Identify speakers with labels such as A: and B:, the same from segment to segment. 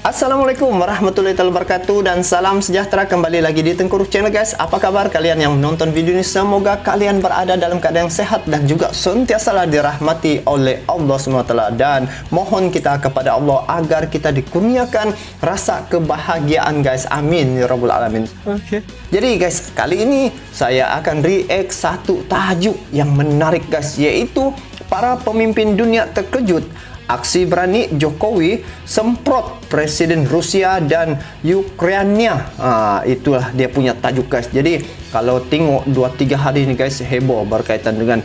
A: Assalamualaikum warahmatullahi wabarakatuh dan salam sejahtera kembali lagi di Tengku Ruh Channel guys. Apa kabar kalian yang menonton video ini? Semoga kalian berada dalam keadaan sehat dan juga sentiasalah dirahmati oleh Allah SWT. Dan mohon kita kepada Allah agar kita dikurniakan rasa kebahagiaan guys. Amin ya rabbul alamin. Jadi guys, kali ini saya akan react satu tajuk yang menarik guys, yaitu para pemimpin dunia terkejut. Aksi berani Jokowi semprot Presiden Rusia dan Ukraina. Itulah dia punya tajuk guys. Jadi kalau tengok 2-3 hari ini guys, heboh berkaitan dengan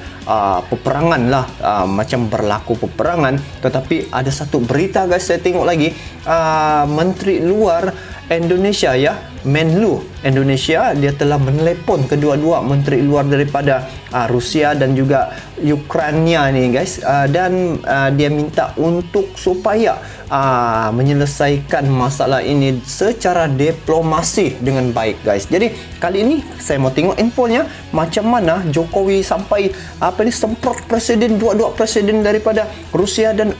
A: peperangan lah, macam berlaku peperangan. Tetapi ada satu berita guys, saya tengok lagi, Menteri Luar Indonesia ya, Menlu Indonesia, dia telah menelepon kedua-dua menteri luar daripada Rusia dan juga Ukraina ni guys, dan dia minta untuk supaya menyelesaikan masalah ini secara diplomasi dengan baik guys. Jadi kali ini saya mau tengok infonya macam mana Jokowi sampai semprot dua presiden daripada Rusia dan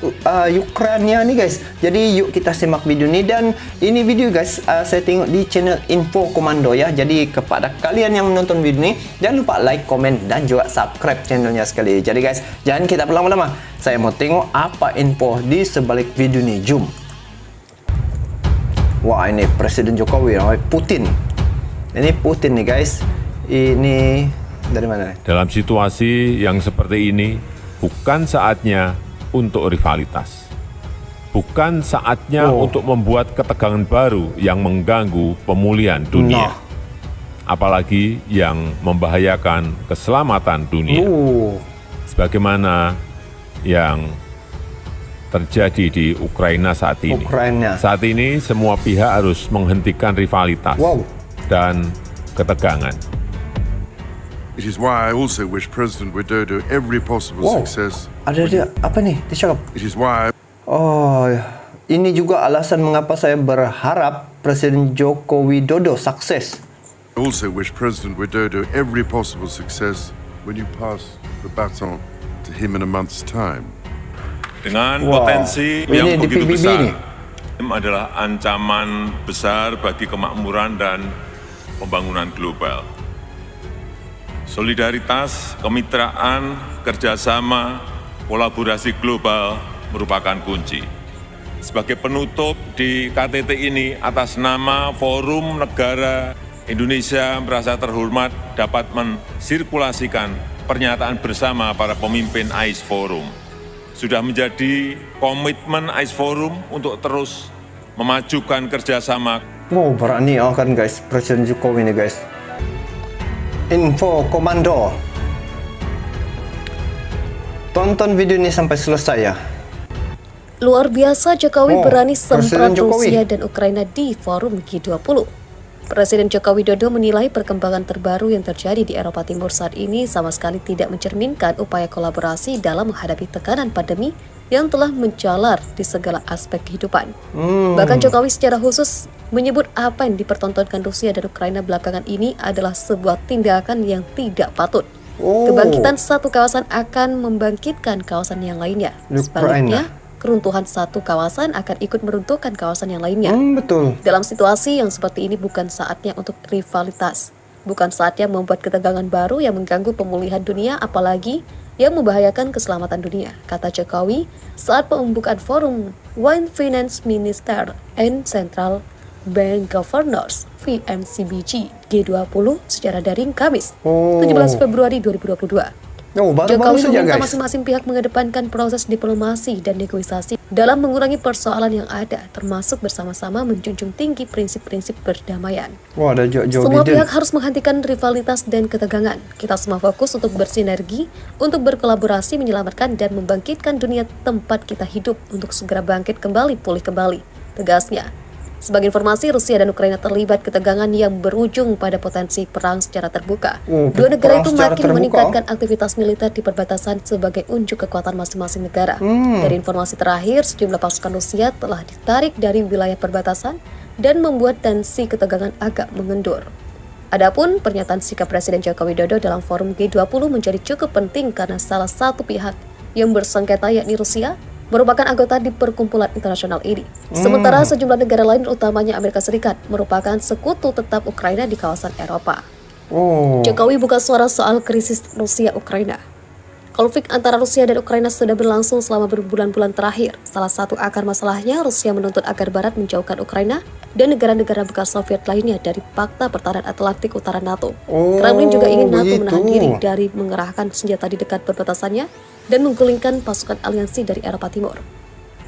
A: Ukraina ni guys. Jadi yuk kita simak video ni, dan ini video guys saya tengok di channel Info Komando ya. Jadi kepada kalian yang menonton video ni, jangan lupa like, komen dan juga subscribe channelnya sekali. Jadi guys, jangan kita berlama-lama. Saya mau tengok apa info di sebalik video ni. Jom. Wah, ini Presiden Jokowi, Putin. Ini Putin nih guys. Ini dari mana?
B: Dalam situasi yang seperti ini, bukan saatnya untuk rivalitas. Bukan saatnya untuk membuat ketegangan baru yang mengganggu pemulihan dunia. Apalagi yang membahayakan keselamatan dunia. Sebagaimana yang terjadi di Ukraina saat ini. Saat ini semua pihak harus menghentikan rivalitas dan ketegangan.
C: It is why I also wish President Widodo every possible success.
A: Ada dia apa nih? Dia cakap.
C: It is why.
A: Ini juga alasan mengapa saya berharap Presiden Joko Widodo sukses.
C: I also wish President Widodo every possible success when you pass the baton to him in a month's time.
B: Dengan potensi yang begitu besar, adalah ancaman besar bagi kemakmuran dan pembangunan global. Solidaritas, kemitraan, kerjasama, kolaborasi global merupakan kunci. Sebagai penutup di KTT ini, atas nama Forum Negara Indonesia merasa terhormat dapat mensirkulasikan pernyataan bersama para pemimpin AIS Forum. Sudah menjadi komitmen AIS Forum untuk terus memajukan kerjasama.
A: Berani kan guys, Presiden Jokowi ini guys. Info Komando. Tonton video ini sampai selesai ya.
D: Luar biasa, Jokowi berani semprot Rusia dan Ukraina di forum G20. Presiden Joko Widodo menilai perkembangan terbaru yang terjadi di Eropa Timur saat ini sama sekali tidak mencerminkan upaya kolaborasi dalam menghadapi tekanan pandemi yang telah menjalar di segala aspek kehidupan. Bahkan Jokowi secara khusus menyebut apa yang dipertontonkan Rusia dan Ukraina belakangan ini adalah sebuah tindakan yang tidak patut. Kebangkitan satu kawasan akan membangkitkan kawasan yang lainnya. Sebaliknya, keruntuhan satu kawasan akan ikut meruntuhkan kawasan yang lainnya.
A: Betul.
D: Dalam situasi yang seperti ini bukan saatnya untuk rivalitas. Bukan saatnya membuat ketegangan baru yang mengganggu pemulihan dunia, apalagi yang membahayakan keselamatan dunia, kata Jokowi saat pembukaan forum Wine Finance Minister and Central Bank Governors (VMCBG) G20 secara daring Kamis 17 Februari 2022. Jokowi meminta masing-masing pihak mengedepankan proses diplomasi dan negosiasi dalam mengurangi persoalan yang ada, termasuk bersama-sama menjunjung tinggi prinsip-prinsip perdamaian. Semua pihak harus menghentikan rivalitas dan ketegangan. Kita semua fokus untuk bersinergi, untuk berkolaborasi menyelamatkan dan membangkitkan dunia tempat kita hidup untuk segera bangkit kembali, pulih kembali, tegasnya. Sebagai informasi, Rusia dan Ukraina terlibat ketegangan yang berujung pada potensi perang secara terbuka. Dua negara itu makin meningkatkan aktivitas militer di perbatasan sebagai unjuk kekuatan masing-masing negara. Dari informasi terakhir, sejumlah pasukan Rusia telah ditarik dari wilayah perbatasan dan membuat tensi ketegangan agak mengendur. Adapun pernyataan sikap Presiden Joko Widodo dalam forum G20 menjadi cukup penting karena salah satu pihak yang bersengketa yakni Rusia merupakan anggota di perkumpulan internasional ini. Sementara sejumlah negara lain, utamanya Amerika Serikat, merupakan sekutu tetap Ukraina di kawasan Eropa. Jokowi buka suara soal krisis Rusia-Ukraina. Konflik antara Rusia dan Ukraina sudah berlangsung selama berbulan-bulan terakhir. Salah satu akar masalahnya, Rusia menuntut agar Barat menjauhkan Ukraina dan negara-negara bekas Soviet lainnya dari Pakta Pertahanan Atlantik Utara NATO. Kremlin juga ingin NATO menahan diri dari mengerahkan senjata di dekat perbatasannya dan menggulingkan pasukan aliansi dari Eropa Timur.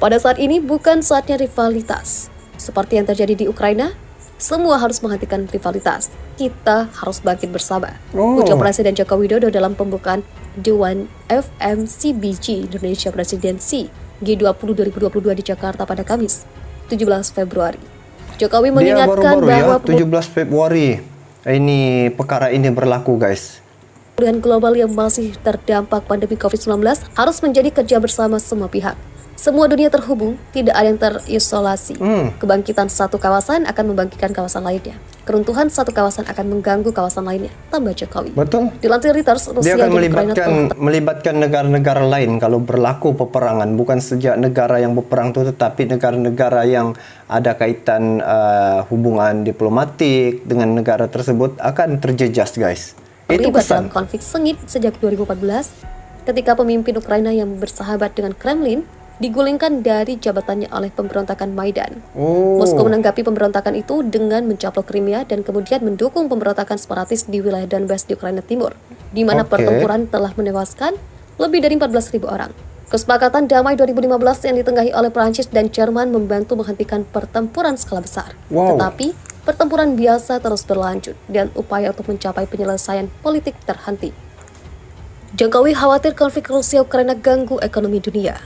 D: Pada saat ini bukan saatnya rivalitas. Seperti yang terjadi di Ukraina, semua harus menghentikan rivalitas. Kita harus bangkit bersama. Ujar Presiden Joko Widodo dalam pembukaan Dewan FMCBG Indonesia Presidensi G20 2022 di Jakarta pada Kamis, 17 Februari. Jokowi mengingatkan bahwa
A: 17 Februari ini perkara ini berlaku, guys.
D: Pemulihan global yang masih terdampak pandemi COVID-19 harus menjadi kerja bersama semua pihak. Semua dunia terhubung, tidak ada yang terisolasi. Kebangkitan satu kawasan akan membangkitkan kawasan lainnya. Keruntuhan satu kawasan akan mengganggu kawasan lainnya, tambah Jokowi.
A: Betul.
D: Dilansir Reuters, Rusia
A: Dia akan
D: dan Ukraina
A: melibatkan negara-negara lain kalau berlaku peperangan. Bukan sejak negara yang berperang itu, tetapi negara-negara yang ada kaitan hubungan diplomatik dengan negara tersebut akan terjejas, guys. Itu
D: terlibat
A: pesan.
D: dalam konflik sengit sejak 2014 ketika pemimpin Ukraina yang bersahabat dengan Kremlin digulingkan dari jabatannya oleh pemberontakan Maidan. Moskow menanggapi pemberontakan itu dengan mencaplok Crimea dan kemudian mendukung pemberontakan separatis di wilayah Donbas di Ukraina Timur, di mana pertempuran telah menewaskan lebih dari 14.000 orang. Kesepakatan damai 2015 yang ditengahi oleh Prancis dan Jerman membantu menghentikan pertempuran skala besar. Tetapi pertempuran biasa terus berlanjut dan upaya untuk mencapai penyelesaian politik terhenti. Jokowi khawatir konflik Rusia-Ukraina ganggu ekonomi dunia.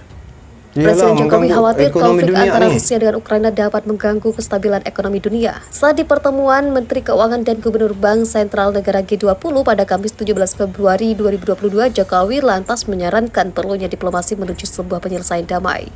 D: Presiden Jokowi khawatir konflik antara Rusia dengan Ukraina dapat mengganggu kestabilan ekonomi dunia. Saat di pertemuan Menteri Keuangan dan Gubernur Bank Sentral Negara G20 pada Kamis 17 Februari 2022, Jokowi lantas menyarankan perlunya diplomasi menuju sebuah penyelesaian damai.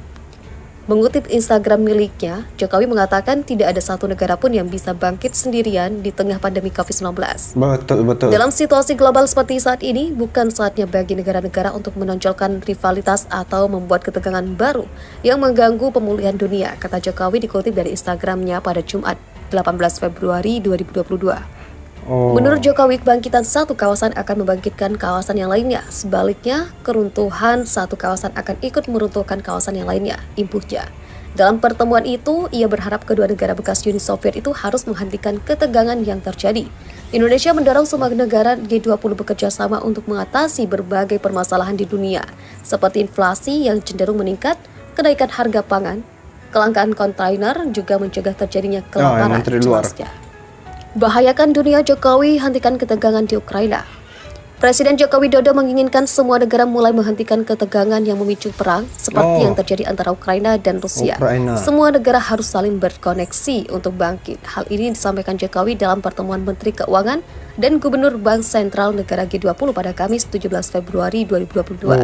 D: Mengutip Instagram miliknya, Jokowi mengatakan tidak ada satu negara pun yang bisa bangkit sendirian di tengah pandemi COVID-19.
A: Betul.
D: Dalam situasi global seperti saat ini, bukan saatnya bagi negara-negara untuk menonjolkan rivalitas atau membuat ketegangan baru yang mengganggu pemulihan dunia, kata Jokowi dikutip dari Instagramnya pada Jumat, 18 Februari 2022. Menurut Jokowi, kebangkitan satu kawasan akan membangkitkan kawasan yang lainnya. Sebaliknya, keruntuhan satu kawasan akan ikut meruntuhkan kawasan yang lainnya, impuhnya. Dalam pertemuan itu, ia berharap kedua negara bekas Uni Soviet itu harus menghentikan ketegangan yang terjadi. Indonesia mendorong semua negara G20 bekerja sama untuk mengatasi berbagai permasalahan di dunia, seperti inflasi yang cenderung meningkat, kenaikan harga pangan, kelangkaan kontainer, juga mencegah terjadinya kelaparan. Jelasnya. Bahayakan dunia, Jokowi hentikan ketegangan di Ukraina. Presiden Joko Widodo menginginkan semua negara mulai menghentikan ketegangan yang memicu perang seperti yang terjadi antara Ukraina dan Rusia. Semua negara harus saling berkoneksi untuk bangkit. Hal ini disampaikan Jokowi dalam pertemuan Menteri Keuangan dan Gubernur Bank Sentral Negara G20 pada Kamis 17 Februari 2022.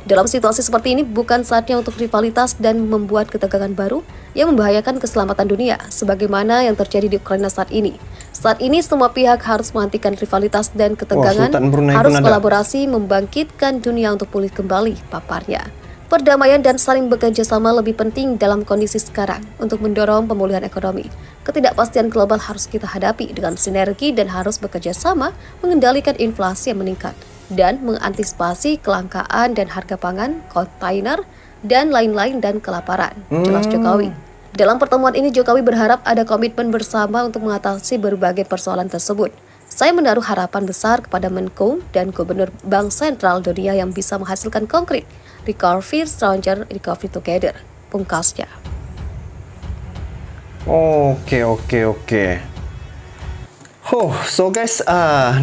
D: Dalam situasi seperti ini, bukan saatnya untuk rivalitas dan membuat ketegangan baru yang membahayakan keselamatan dunia, sebagaimana yang terjadi di Ukraina saat ini. Saat ini, semua pihak harus menghentikan rivalitas dan ketegangan, harus kolaborasi membangkitkan dunia untuk pulih kembali, paparnya. Perdamaian dan saling bekerja sama lebih penting dalam kondisi sekarang untuk mendorong pemulihan ekonomi. Ketidakpastian global harus kita hadapi dengan sinergi dan harus bekerja sama mengendalikan inflasi yang meningkat dan mengantisipasi kelangkaan dan harga pangan, kontainer, dan lain-lain dan kelaparan, jelas Jokowi. Dalam pertemuan ini, Jokowi berharap ada komitmen bersama untuk mengatasi berbagai persoalan tersebut. Saya menaruh harapan besar kepada Menko dan Gubernur Bank Sentral Dunia yang bisa menghasilkan konkret recovery stronger, recovery together, pungkasnya.
A: Oke. So guys,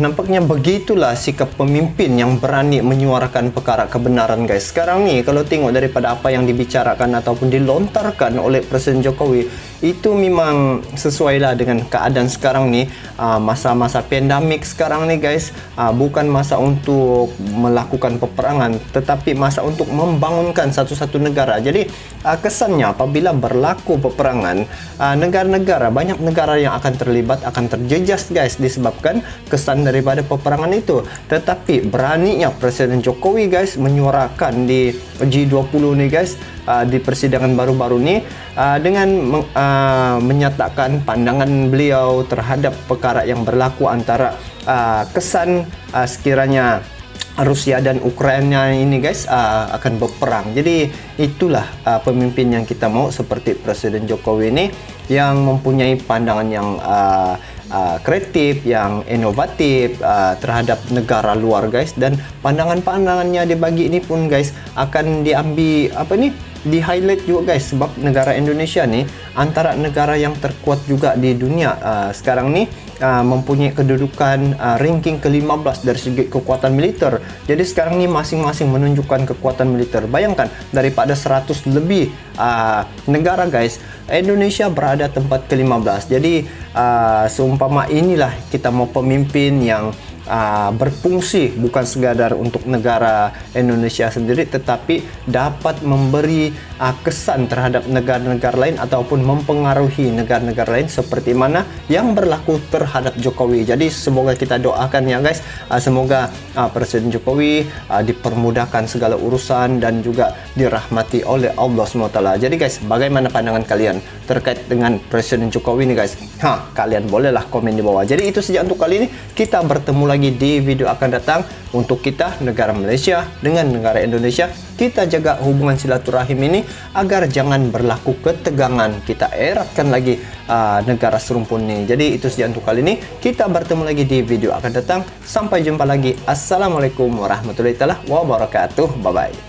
A: nampaknya begitulah sikap pemimpin yang berani menyuarakan perkara kebenaran, guys. Sekarang nih, kalau tengok daripada apa yang dibicarakan ataupun dilontarkan oleh Presiden Jokowi, itu memang sesuai lah dengan keadaan sekarang nih, masa-masa pandemik sekarang nih, guys. Bukan masa untuk melakukan peperangan, tetapi masa untuk membangunkan satu-satu negara. Jadi kesannya apabila berlaku peperangan, banyak negara yang akan terlibat, akan terjejas guys, disebabkan kesan daripada peperangan itu. Tetapi beraninya Presiden Jokowi guys menyuarakan di G20 nih guys, di persidangan baru-baru ini, dengan menyatakan pandangan beliau terhadap perkara yang berlaku antara kesan sekiranya Rusia dan Ukraina ini guys akan berperang. Jadi itulah pemimpin yang kita mau, seperti Presiden Jokowi ini yang mempunyai pandangan yang kreatif, yang inovatif terhadap negara luar guys, dan pandangan-pandangannya dibagi ini pun guys akan diambil di highlight juga guys, sebab negara Indonesia nih antara negara yang terkuat juga di dunia sekarang nih, mempunyai kedudukan ranking ke-15 dari segi kekuatan militer. Jadi sekarang nih masing-masing menunjukkan kekuatan militer. Bayangkan daripada 100 lebih negara guys, Indonesia berada tempat ke-15. Jadi seumpama inilah kita mau pemimpin yang berfungsi bukan sekadar untuk negara Indonesia sendiri, tetapi dapat memberi kesan terhadap negara-negara lain ataupun mempengaruhi negara-negara lain seperti mana yang berlaku terhadap Jokowi. Jadi semoga kita doakan ya guys, semoga Presiden Jokowi dipermudahkan segala urusan dan juga dirahmati oleh Allah SWT. Jadi guys, bagaimana pandangan kalian terkait dengan Presiden Jokowi ini guys? Kalian bolehlah komen di bawah. Jadi itu saja untuk kali ini, kita bertemu lagi di video akan datang. Untuk kita, negara Malaysia dengan negara Indonesia, kita jaga hubungan silaturahim ini agar jangan berlaku ketegangan. Kita eratkan lagi negara serumpun ini. Jadi itu saja untuk kali ini, kita bertemu lagi di video akan datang. Sampai jumpa lagi. Assalamualaikum warahmatullahi wabarakatuh. Bye bye.